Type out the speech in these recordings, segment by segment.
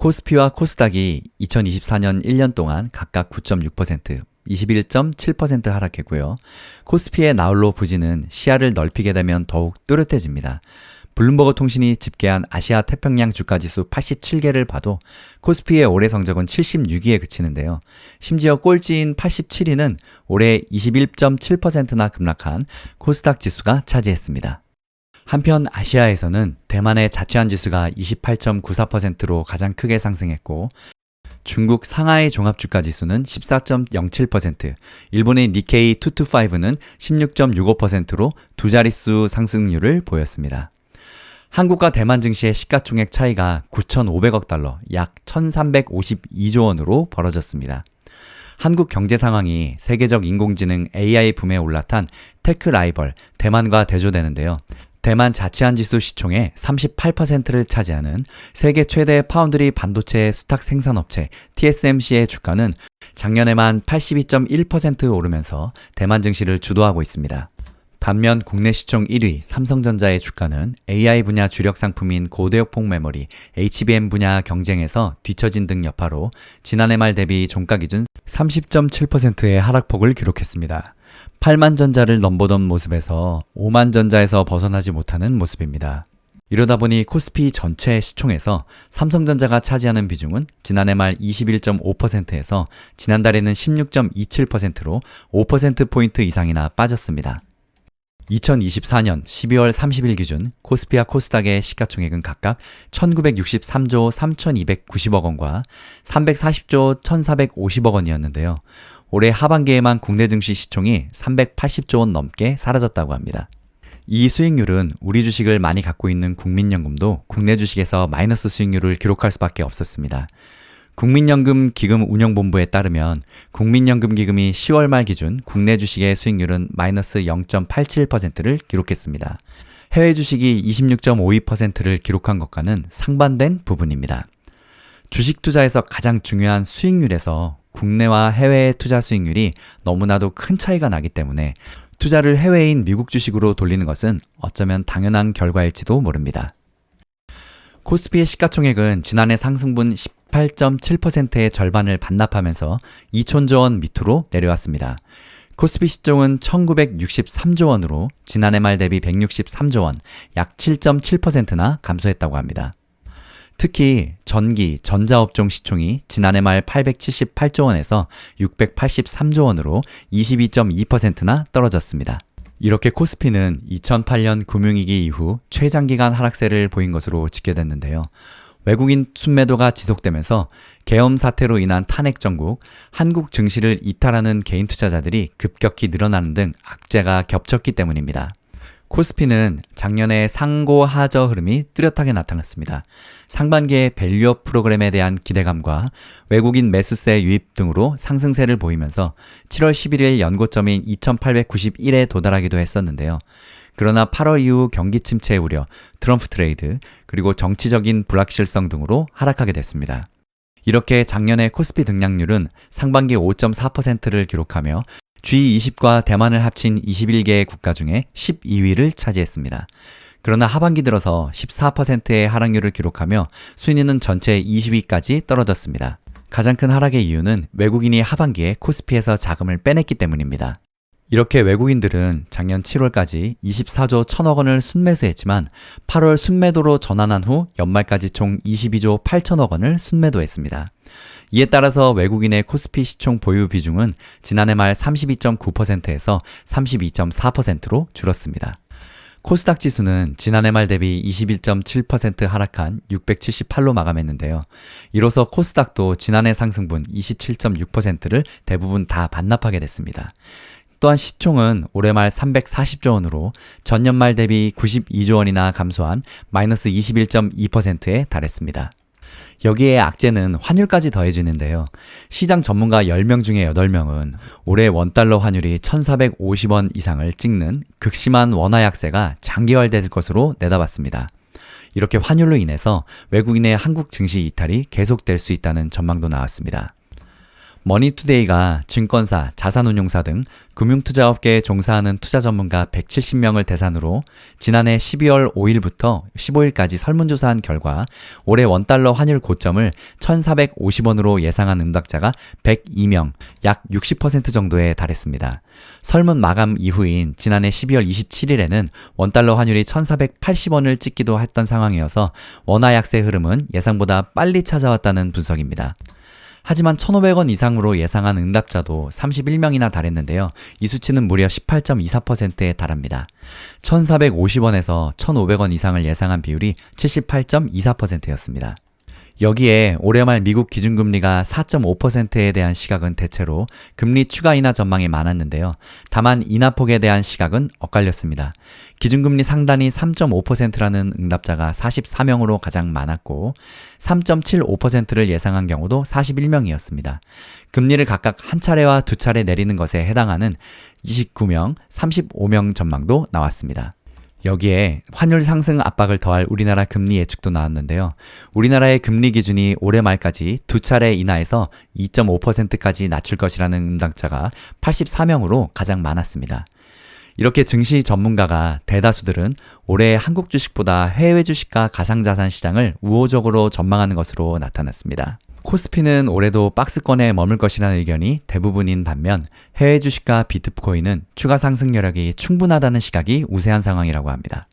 코스피와 코스닥이 2024년 1년 동안 각각 9.6%, 21.7% 하락했고요. 코스피의 나홀로 부진은 시야를 넓히게 되면 더욱 뚜렷해집니다. 블룸버그 통신이 집계한 아시아 태평양 주가지수 87개를 봐도 코스피의 올해 성적은 76위에 그치는데요. 심지어 꼴찌인 87위는 올해 21.7%나 급락한 코스닥 지수가 차지했습니다. 한편 아시아에서는 대만의 자치안 지수가 28.94%로 가장 크게 상승했고, 중국 상하이 종합주가 지수는 14.07%, 일본의 니케이 225는 16.65%로 두 자릿수 상승률을 보였습니다. 한국과 대만 증시의 시가총액 차이가 9,500억 달러, 약 1,352조 원으로 벌어졌습니다. 한국 경제 상황이 세계적 인공지능 AI 붐에 올라탄 테크 라이벌 대만과 대조되는데요. 대만 자치안 지수 시총의 38%를 차지하는 세계 최대 파운드리 반도체 수탁 생산업체 TSMC의 주가는 작년에만 82.1% 오르면서 대만 증시를 주도하고 있습니다. 반면 국내 시총 1위 삼성전자의 주가는 AI 분야 주력 상품인 고대역폭 메모리, HBM 분야 경쟁에서 뒤처진 등 여파로 지난해 말 대비 종가 기준 30.7%의 하락폭을 기록했습니다. 8만 전자를 넘보던 모습에서 5만 전자에서 벗어나지 못하는 모습입니다. 이러다 보니 코스피 전체 시총에서 삼성전자가 차지하는 비중은 지난해 말 21.5%에서 지난달에는 16.27%로 5%포인트 이상이나 빠졌습니다. 2024년 12월 30일 기준 코스피와 코스닥의 시가총액은 각각 1963조 3290억 원과 340조 1450억 원이었는데요. 올해 하반기에만 국내 증시 시총이 380조 원 넘게 사라졌다고 합니다. 이 수익률은 우리 주식을 많이 갖고 있는 국민연금도 국내 주식에서 마이너스 수익률을 기록할 수밖에 없었습니다. 국민연금 기금운용본부에 따르면 국민연금기금이 10월 말 기준 국내 주식의 수익률은 마이너스 0.87%를 기록했습니다. 해외 주식이 26.52%를 기록한 것과는 상반된 부분입니다. 주식 투자에서 가장 중요한 수익률에서 국내와 해외의 투자 수익률이 너무나도 큰 차이가 나기 때문에 투자를 해외인 미국 주식으로 돌리는 것은 어쩌면 당연한 결과일지도 모릅니다. 코스피의 시가총액은 지난해 상승분 18.7%의 절반을 반납하면서 2천조 원 밑으로 내려왔습니다. 코스피 시총은 1963조 원으로 지난해 말 대비 163조 원, 약 7.7%나 감소했다고 합니다. 특히 전기, 전자업종 시총이 지난해 말 878조 원에서 683조 원으로 22.2%나 떨어졌습니다. 이렇게 코스피는 2008년 금융위기 이후 최장기간 하락세를 보인 것으로 집계됐는데요. 외국인 순매도가 지속되면서 계엄 사태로 인한 탄핵 정국, 한국 증시를 이탈하는 개인 투자자들이 급격히 늘어나는 등 악재가 겹쳤기 때문입니다. 코스피는 작년에 상고 하저 흐름이 뚜렷하게 나타났습니다. 상반기에 밸류업 프로그램에 대한 기대감과 외국인 매수세 유입 등으로 상승세를 보이면서 7월 11일 연고점인 2891에 도달하기도 했었는데요. 그러나 8월 이후 경기 침체 우려, 트럼프 트레이드, 그리고 정치적인 불확실성 등으로 하락하게 됐습니다. 이렇게 작년에 코스피 등락률은 상반기 5.4%를 기록하며 G20과 대만을 합친 21개의 국가 중에 12위를 차지했습니다. 그러나 하반기 들어서 14%의 하락률을 기록하며 순위는 전체 20위까지 떨어졌습니다. 가장 큰 하락의 이유는 외국인이 하반기에 코스피에서 자금을 빼냈기 때문입니다. 이렇게 외국인들은 작년 7월까지 24조 1000억 원을 순매수했지만 8월 순매도로 전환한 후 연말까지 총 22조 8천억 원을 순매도했습니다. 이에 따라서 외국인의 코스피 시총 보유 비중은 지난해 말 32.9%에서 32.4%로 줄었습니다. 코스닥 지수는 지난해 말 대비 21.7% 하락한 678로 마감했는데요. 이로써 코스닥도 지난해 상승분 27.6%를 대부분 다 반납하게 됐습니다. 또한 시총은 올해 말 340조 원으로 전년 말 대비 92조 원이나 감소한 마이너스 21.2%에 달했습니다. 여기에 악재는 환율까지 더해지는데요. 시장 전문가 10명 중에 8명은 올해 원달러 환율이 1,450원 이상을 찍는 극심한 원화 약세가 장기화될 것으로 내다봤습니다. 이렇게 환율로 인해서 외국인의 한국 증시 이탈이 계속될 수 있다는 전망도 나왔습니다. 머니투데이가 증권사, 자산운용사 등 금융투자업계에 종사하는 투자 전문가 170명을 대상으로 지난해 12월 5일부터 15일까지 설문조사한 결과 올해 원달러 환율 고점을 1,450원으로 예상한 응답자가 102명, 약 60% 정도에 달했습니다. 설문 마감 이후인 지난해 12월 27일에는 원달러 환율이 1,480원을 찍기도 했던 상황이어서 원화 약세 흐름은 예상보다 빨리 찾아왔다는 분석입니다. 하지만 1,500원 이상으로 예상한 응답자도 31명이나 달했는데요. 이 수치는 무려 18.24%에 달합니다. 1,450원에서 1,500원 이상을 예상한 비율이 78.24%였습니다. 여기에 올해 말 미국 기준금리가 4.5%에 대한 시각은 대체로 금리 추가 인하 전망이 많았는데요. 다만 인하폭에 대한 시각은 엇갈렸습니다. 기준금리 상단이 3.5%라는 응답자가 44명으로 가장 많았고 3.75%를 예상한 경우도 41명이었습니다. 금리를 각각 한 차례와 두 차례 내리는 것에 해당하는 29명, 35명 전망도 나왔습니다. 여기에 환율 상승 압박을 더할 우리나라 금리 예측도 나왔는데요. 우리나라의 금리 기준이 올해 말까지 두 차례 인하해서 2.5%까지 낮출 것이라는 응답자가 84명으로 가장 많았습니다. 이렇게 증시 전문가가 대다수들은 올해 한국 주식보다 해외 주식과 가상자산 시장을 우호적으로 전망하는 것으로 나타났습니다. 코스피는 올해도 박스권에 머물 것이라는 의견이 대부분인 반면 해외 주식과 비트코인은 추가 상승 여력이 충분하다는 시각이 우세한 상황이라고 합니다.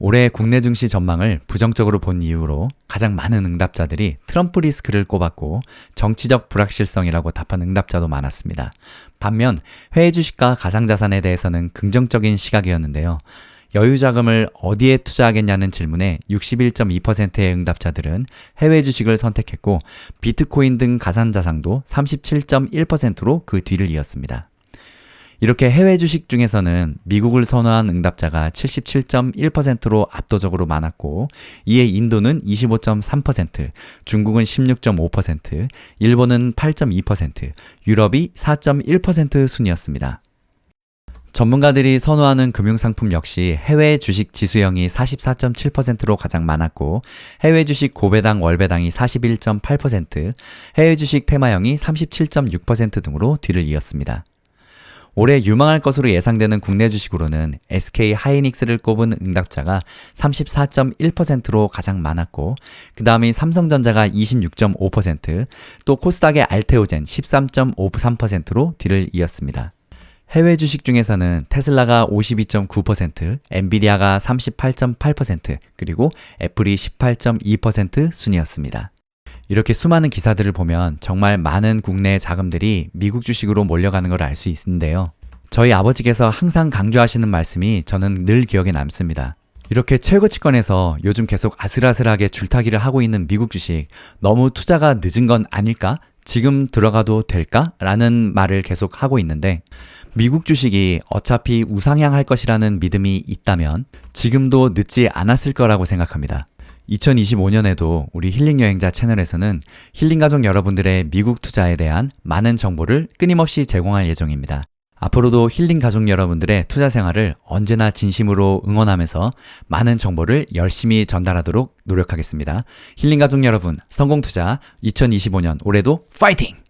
올해 국내 증시 전망을 부정적으로 본 이유로 가장 많은 응답자들이 트럼프 리스크를 꼽았고 정치적 불확실성이라고 답한 응답자도 많았습니다. 반면 해외 주식과 가상자산에 대해서는 긍정적인 시각이었는데요. 여유 자금을 어디에 투자하겠냐는 질문에 61.2%의 응답자들은 해외 주식을 선택했고 비트코인 등 가상자산도 37.1%로 그 뒤를 이었습니다. 이렇게 해외 주식 중에서는 미국을 선호한 응답자가 77.1%로 압도적으로 많았고 이에 인도는 25.3%, 중국은 16.5%, 일본은 8.2%, 유럽이 4.1% 순이었습니다. 전문가들이 선호하는 금융상품 역시 해외 주식 지수형이 44.7%로 가장 많았고 해외 주식 고배당 월배당이 41.8%, 해외 주식 테마형이 37.6% 등으로 뒤를 이었습니다. 올해 유망할 것으로 예상되는 국내 주식으로는 SK 하이닉스를 꼽은 응답자가 34.1%로 가장 많았고 그 다음이 삼성전자가 26.5%, 또 코스닥의 알테오젠 13.53%로 뒤를 이었습니다. 해외 주식 중에서는 테슬라가 52.9%, 엔비디아가 38.8%, 그리고 애플이 18.2% 순이었습니다. 이렇게 수많은 기사들을 보면 정말 많은 국내 자금들이 미국 주식으로 몰려가는 걸 알 수 있는데요. 저희 아버지께서 항상 강조하시는 말씀이 저는 늘 기억에 남습니다. 이렇게 최고치권에서 요즘 계속 아슬아슬하게 줄타기를 하고 있는 미국 주식, 너무 투자가 늦은 건 아닐까? 지금 들어가도 될까? 라는 말을 계속 하고 있는데 미국 주식이 어차피 우상향할 것이라는 믿음이 있다면 지금도 늦지 않았을 거라고 생각합니다. 2025년에도 우리 힐링여행자 채널에서는 힐링가족 여러분들의 미국 투자에 대한 많은 정보를 끊임없이 제공할 예정입니다. 앞으로도 힐링가족 여러분들의 투자 생활을 언제나 진심으로 응원하면서 많은 정보를 열심히 전달하도록 노력하겠습니다. 힐링가족 여러분, 성공투자 2025년 올해도 파이팅!